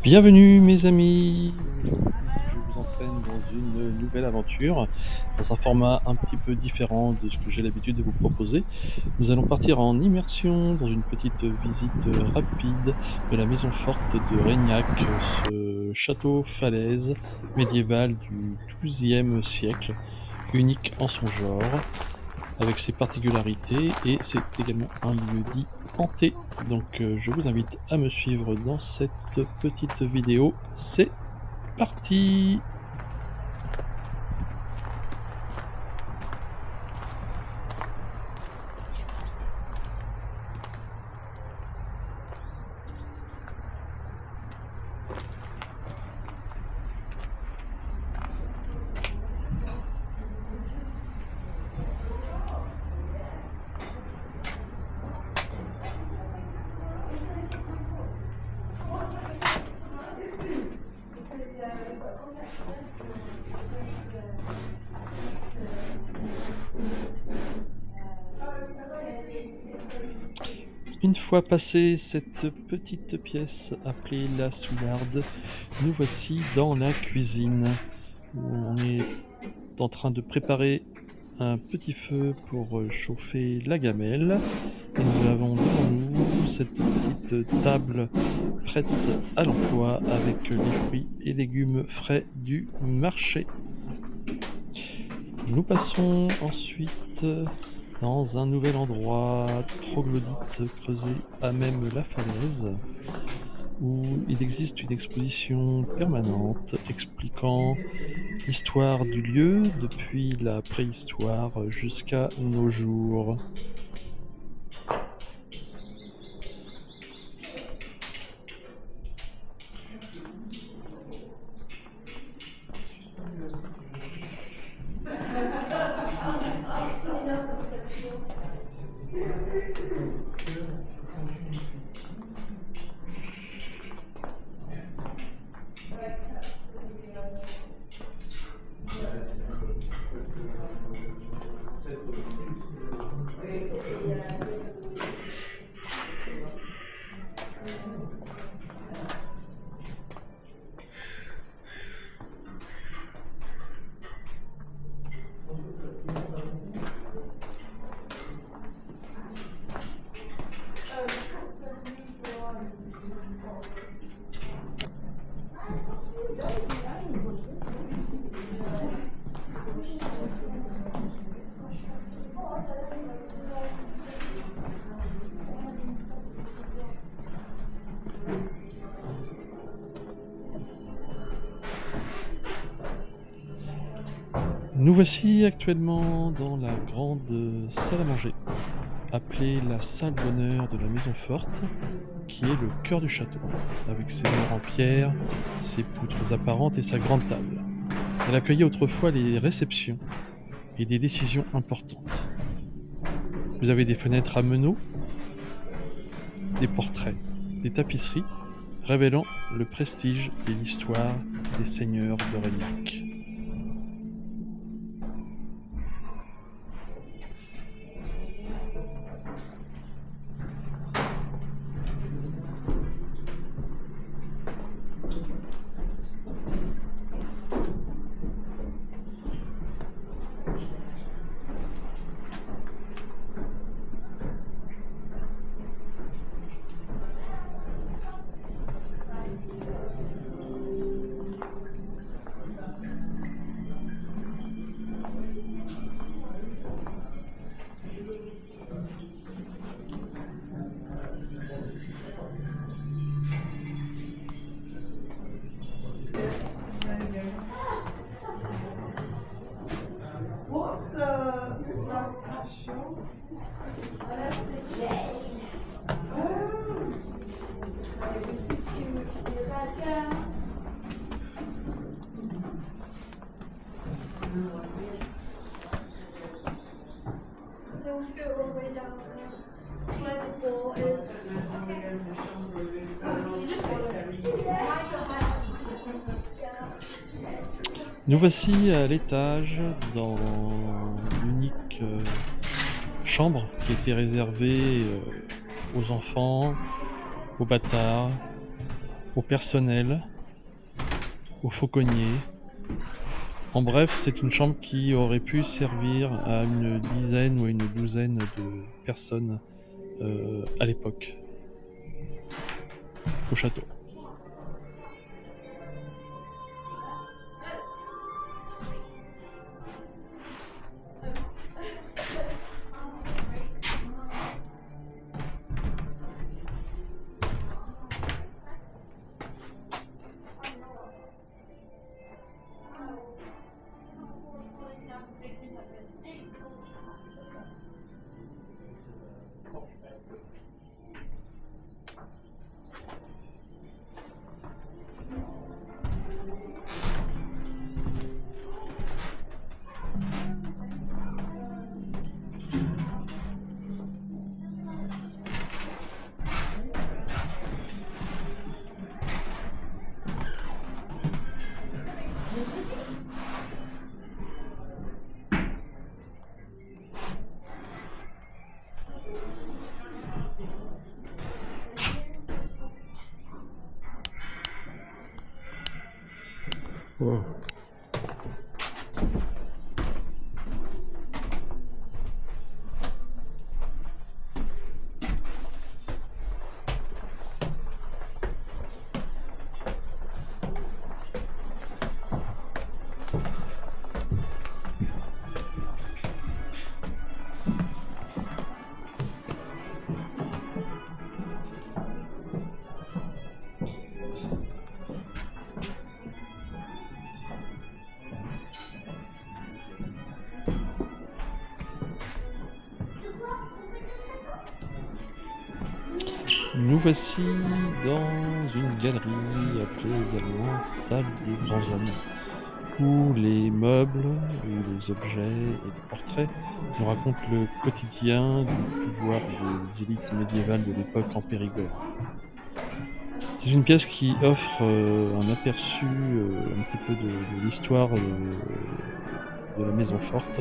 Bienvenue mes amis! Aujourd'hui, je vous entraîne dans une nouvelle aventure, dans un format un petit peu différent de ce que j'ai l'habitude de vous proposer. Nous allons partir en immersion dans une petite visite rapide de la maison forte de Régnac, ce château falaise médiéval du XIIe siècle, unique en son genre, avec ses particularités et c'est également un lieu dit hanté. Donc je vous invite à me suivre dans cette petite vidéo. C'est parti! Une fois passée cette petite pièce appelée la Soularde, nous voici dans la cuisine où on est en train de préparer un petit feu pour chauffer la gamelle. Et nous avons devant nous cette petite table prête à l'emploi avec les fruits et légumes frais du marché. Nous passons ensuite dans un nouvel endroit troglodyte creusé à même la falaise, où il existe une exposition permanente expliquant l'histoire du lieu depuis la préhistoire jusqu'à nos jours. Nous voici actuellement dans la grande salle à manger, appelée la salle d'honneur de la maison forte, qui est le cœur du château, avec ses murs en pierre, ses poutres apparentes et sa grande table. Elle accueillait autrefois les réceptions et des décisions importantes. Vous avez des fenêtres à meneaux, des portraits, des tapisseries, révélant le prestige et l'histoire des seigneurs de Régnac. What's that passion? That's the J. Oh, You got that? Don't go all the way down there. It's where the ball is. You just go Nous voici à l'étage dans l'unique chambre qui était réservée aux enfants, aux bâtards, au personnel, aux fauconniers. En bref, c'est une chambre qui aurait pu servir à une dizaine ou à une douzaine de personnes à l'époque, au château. Wow. Nous voici dans une galerie appelée également salle des grands hommes, où les meubles, où les objets et les portraits nous racontent le quotidien du pouvoir des élites médiévales de l'époque en Périgord. C'est une pièce qui offre un aperçu un petit peu de l'histoire de la maison forte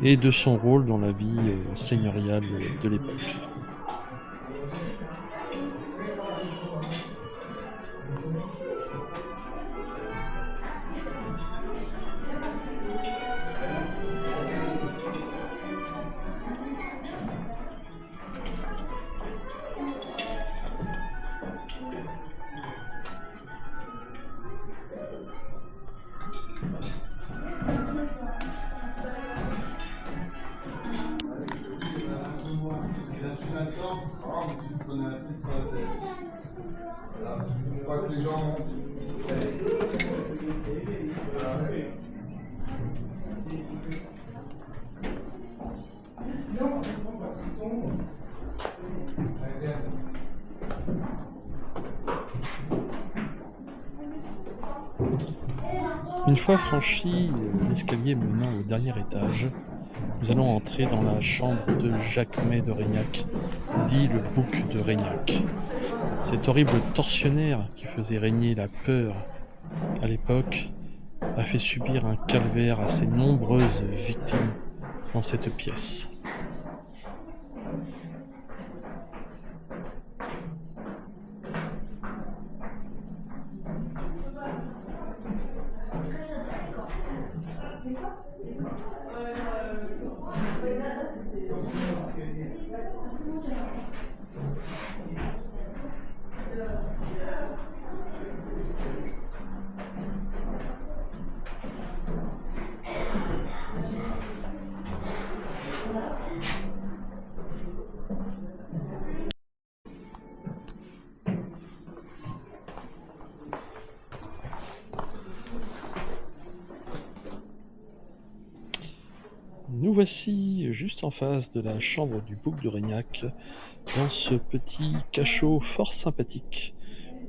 et de son rôle dans la vie seigneuriale de l'époque. Une fois franchi l'escalier menant au dernier étage, nous allons entrer dans la chambre de Jacquemet de Reignac, dit le bouc de Reignac. Cet horrible tortionnaire qui faisait régner la peur à l'époque a fait subir un calvaire à ses nombreuses victimes dans cette pièce. Nous voici juste en face de la chambre du bouc de Reignac, dans ce petit cachot fort sympathique,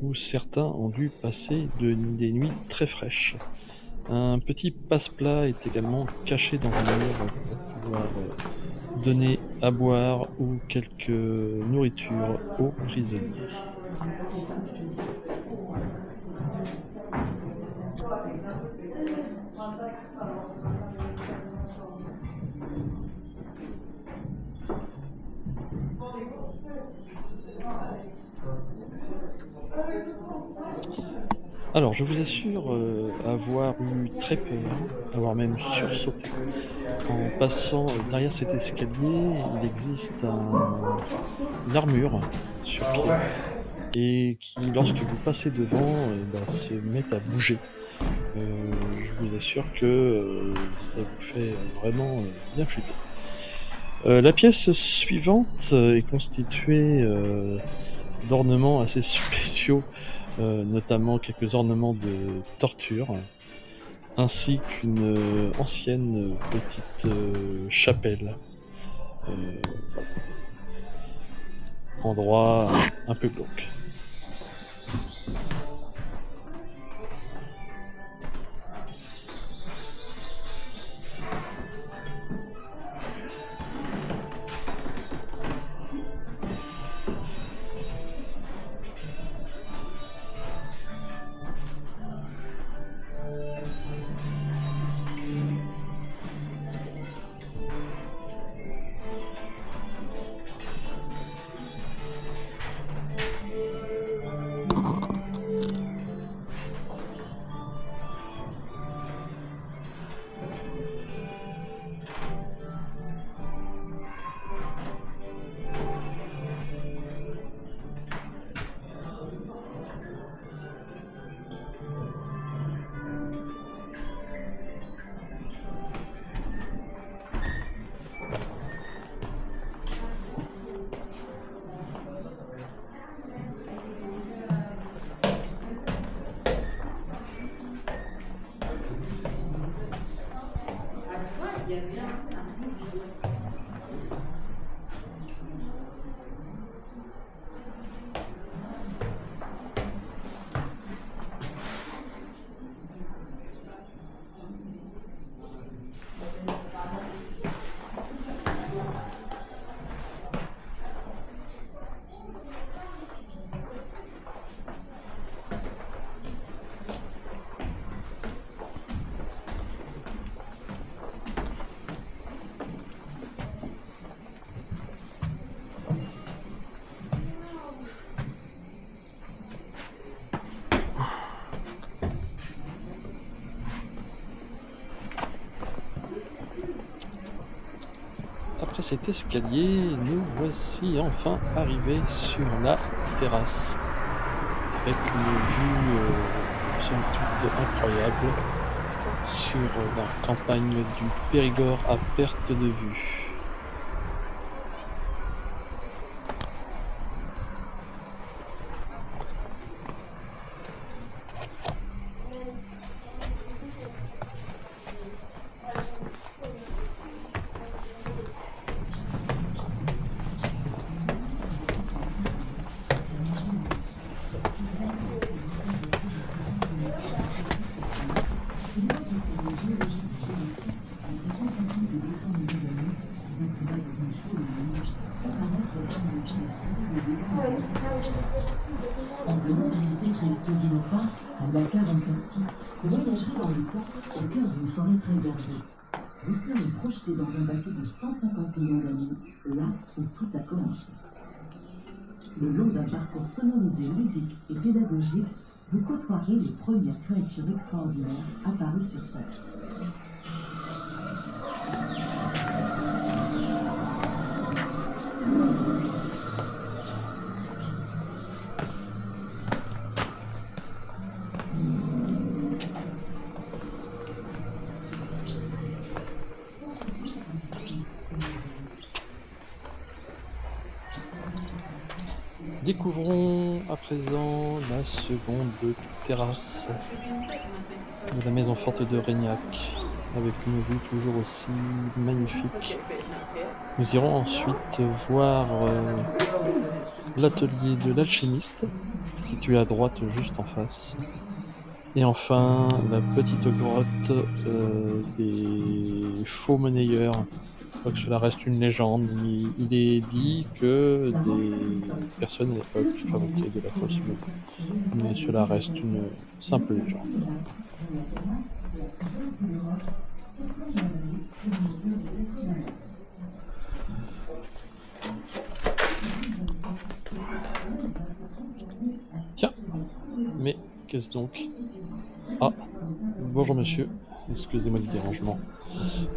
où certains ont dû passer des nuits très fraîches. Un petit passe-plat est également caché dans un mur pour pouvoir donner à boire ou quelques nourritures aux prisonniers. Alors, je vous assure, avoir eu très peur, avoir même sursauté en passant, derrière cet escalier. Il existe une armure sur pied et qui, lorsque vous passez devant, se met à bouger. Je vous assure que, ça vous fait, vraiment, bien flipper. La pièce suivante, est constituée, d'ornements assez spéciaux, notamment quelques ornements de torture, ainsi qu'une, ancienne, petite, chapelle. Heu, Endroit un peu glauque. Après cet escalier, nous voici enfin arrivés sur la terrasse, avec une vue, somme toute incroyable sur, la campagne du Périgord à perte de vue. En venant visiter Cristo Dino Park, à Dakar en Quercy, vous voyagerez dans le temps au cœur d'une forêt préservée. Vous serez projeté dans un passé de 150 millions d'années, là où tout a commencé. Le long d'un parcours sonorisé, ludique et pédagogique, vous côtoierez les premières créatures extraordinaires apparues sur Terre. Découvrons à présent la seconde terrasse de la maison forte de Régnac, avec une vue toujours aussi magnifique. Nous irons ensuite voir, l'atelier de l'alchimiste, situé à droite juste en face. Et enfin, la petite grotte, des faux monnayeurs. Je crois que cela reste une légende, mais il est dit que des personnes à l'époque fabriquaient de la fausse monnaie. Mais cela reste une simple légende. Tiens, Qu'est-ce donc? Ah, bonjour monsieur, excusez-moi du dérangement.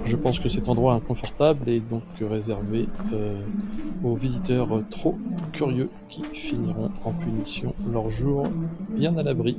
Je pense que cet endroit inconfortable est donc réservé aux visiteurs trop curieux qui finiront en punition leur jour bien à l'abri.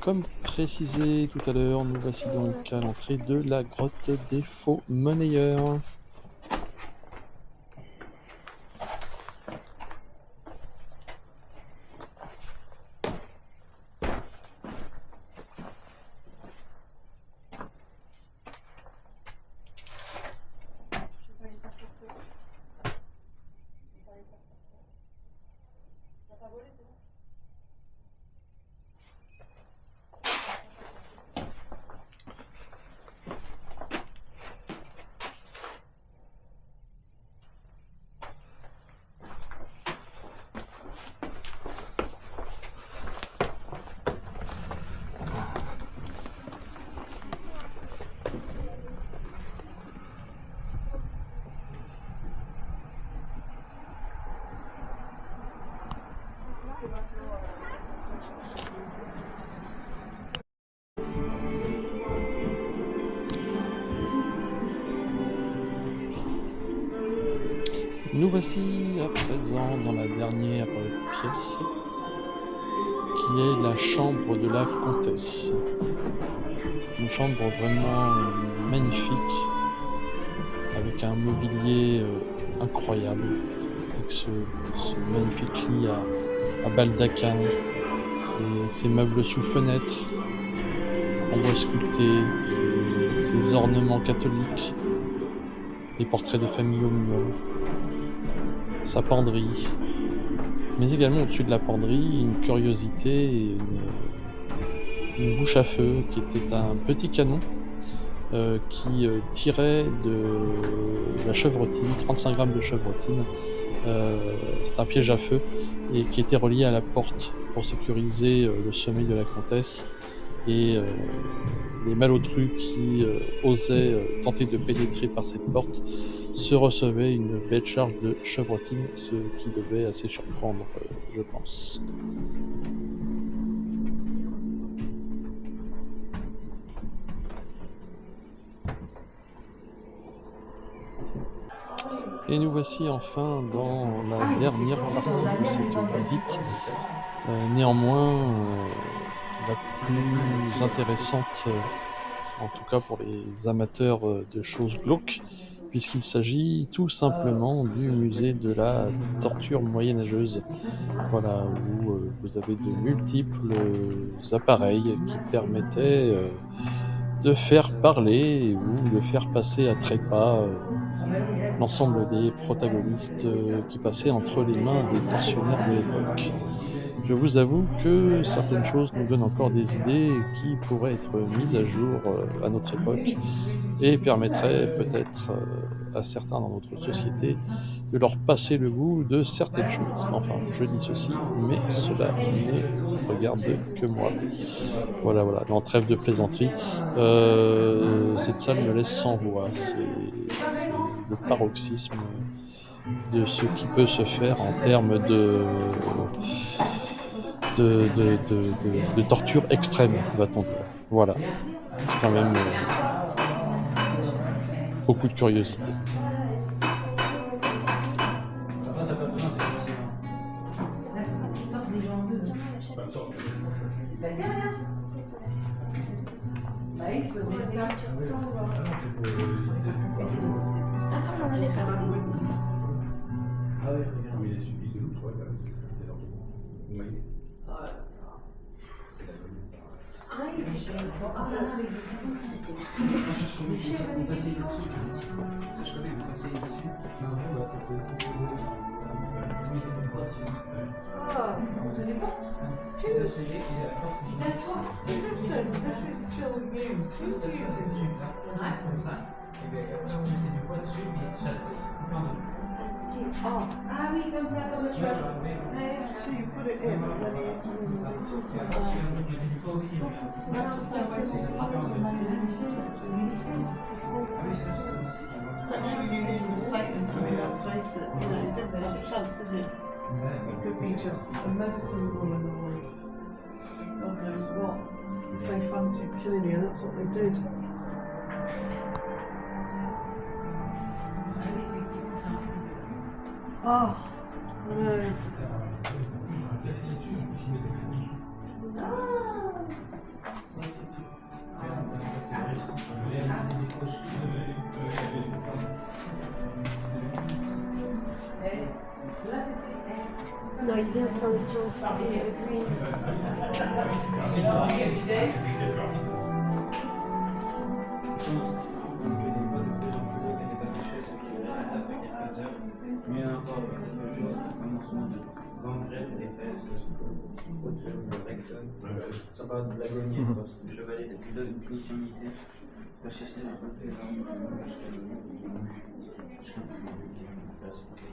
Comme précisé tout à l'heure, nous voici donc à l'entrée de la grotte des faux monnayeurs. Nous voici à présent dans la dernière pièce, qui est la chambre de la comtesse. C'est une chambre vraiment magnifique, avec un mobilier incroyable, avec ce magnifique lit à baldaquin, ces meubles sous fenêtre, en bois sculpté, ces ornements catholiques, les portraits de famille au mur, sa penderie, mais également au-dessus de la penderie, une curiosité et une bouche à feu qui était un petit canon qui tirait de la chevrotine, 35 grammes de chevrotine. C'est un piège à feu et qui était relié à la porte pour sécuriser le sommeil de la comtesse. Et les malotrus qui osaient tenter de pénétrer par cette porte se recevaient une belle charge de chevrotine, ce qui devait assez surprendre, je pense. Et nous voici enfin dans la dernière partie de cette visite, néanmoins la plus intéressante, en tout cas pour les amateurs de choses glauques, puisqu'il s'agit tout simplement du musée de la torture moyenâgeuse. Voilà, où vous avez de multiples appareils qui permettaient de faire parler ou de faire passer à trépas l'ensemble des protagonistes qui passaient entre les mains des tortionnaires de l'époque. je vous avoue que certaines choses nous donnent encore des idées qui pourraient être mises à jour, à notre époque et permettraient peut-être, à certains dans notre société de leur passer le goût de certaines choses. Enfin, je dis ceci, mais cela ne regarde que moi. Voilà, voilà, non, trêve de plaisanterie. Cette salle me laisse sans voix. C'est le paroxysme de ce qui peut se faire en termes de torture extrême, va-t-on dire. Voilà, c'est quand même beaucoup de curiosité. Après, on en avait pas. So this says this is still in use. Who's using this? Ah oui, comme ça, comme tu vois. So you put it in and then you sexual union with Satan. I mean, let's face it, you know, it didn't have a chance, did it? It could be just a medicine woman or God knows what. If they fancied killing you, that's what they did. Oh, no. Non, il vient se dans le tien aussi. Ça va de l'agonie, le chevalet depuis l'utilité, persister un peu plus jusqu'à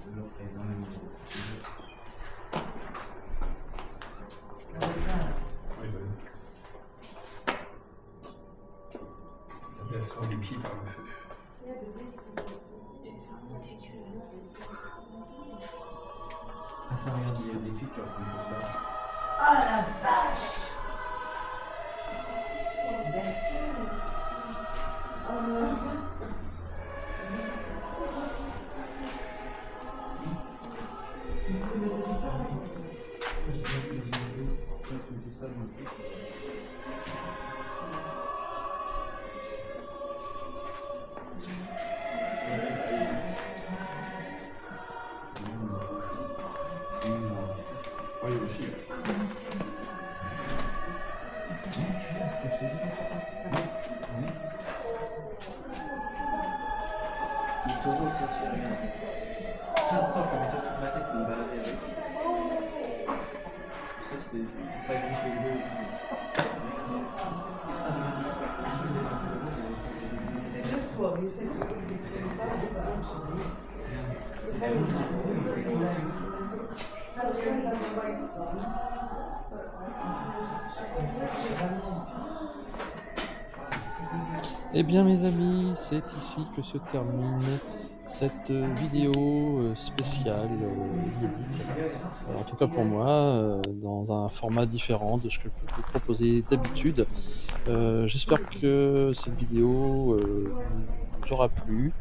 toujours énormément. La soin des pieds par le feu. Ah ça regarde, il y a des filles qui ont fait là. Oh la vache! Oui, aussi. Le taureau, ça, c'est rien. Ça, on peut mettre toute ma tête et me balader avec. Ça, c'était pas grand chose de. See, this one, you think it would be too far, but actually, the head is not really the right side, but Eh bien mes amis, c'est ici que se termine cette vidéo spéciale inédite. En tout cas pour moi, dans un format différent de ce que je peux vous proposer d'habitude. J'espère que cette vidéo vous aura plu.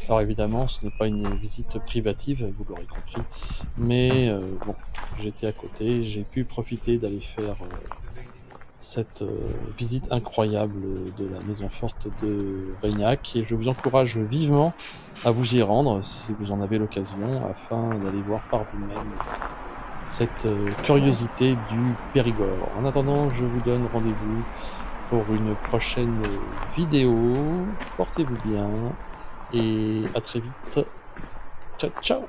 Alors évidemment, ce n'est pas une visite privative, vous l'aurez compris, mais bon, j'étais à côté, j'ai pu profiter d'aller faire cette visite incroyable de la maison forte de Reignac, et je vous encourage vivement à vous y rendre si vous en avez l'occasion, afin d'aller voir par vous-même cette curiosité du Périgord. En attendant, je vous donne rendez-vous pour une prochaine vidéo. Portez-vous bien et à très vite. Ciao, ciao!